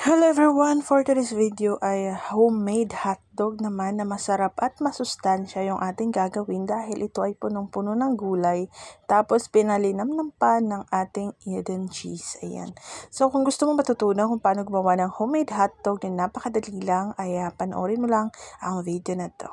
Hello everyone! For today's video ay homemade hotdog naman na masarap at masustansya yung ating gagawin dahil ito ay punong-puno ng gulay. Tapos pinalinamnam pa ng ating Eden cheese. Ayan. So kung gusto mo matutunan kung paano gumawa ng homemade hotdog na napakadali lang ay panoorin mo lang ang video na to.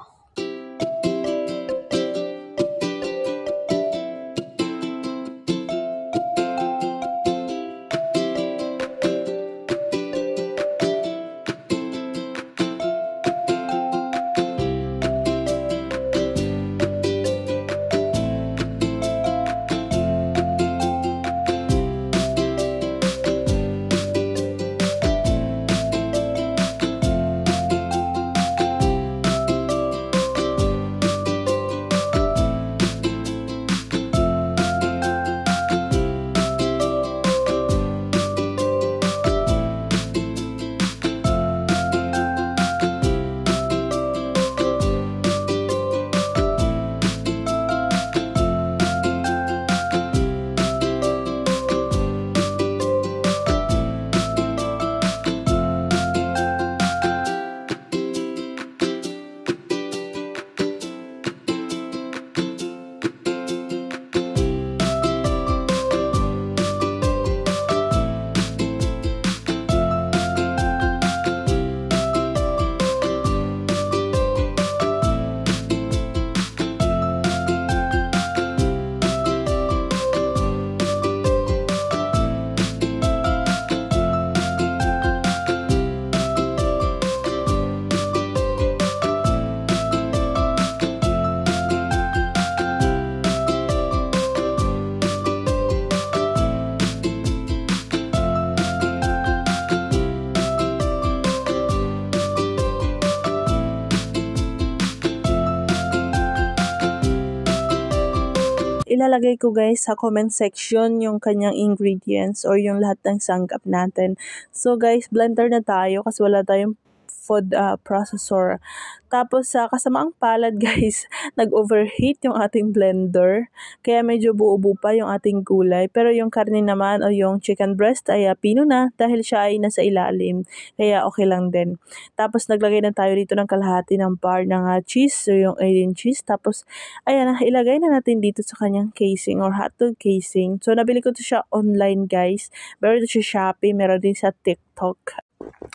Ilalagay ko guys sa comment section yung kanyang ingredients or yung lahat ng sangkap natin. So guys, blender na tayo kasi wala tayong food processor. Tapos sa kasamaang palad guys, nag-overheat yung ating blender. Kaya medyo buo-buo pa yung ating gulay. Pero yung karne naman o yung chicken breast ay pino na dahil siya ay nasa ilalim. Kaya okay lang din. Tapos naglagay na tayo dito ng kalahati ng bar ng cheese. So yung Eden cheese. Tapos ayan, ilagay na natin dito sa kanyang casing or hotdog casing. So nabili ko to siya online guys. Meron ito siya Shopee, meron din sa TikTok.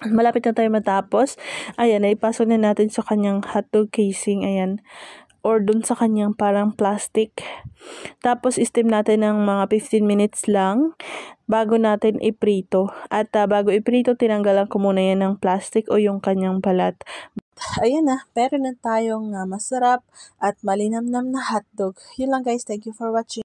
Malapit na tayo matapos. Ayan, ipasok na natin sa kanyang hotdog casing. Ayan. Or dun sa kanyang parang plastic. Tapos, steam natin ng mga 15 minutes lang bago natin iprito. At bago iprito, tinanggalan ko muna yan ng plastic o yung kanyang balat. Ayan na, meron na tayong masarap at malinamnam na hotdog. Yun lang guys. Thank you for watching.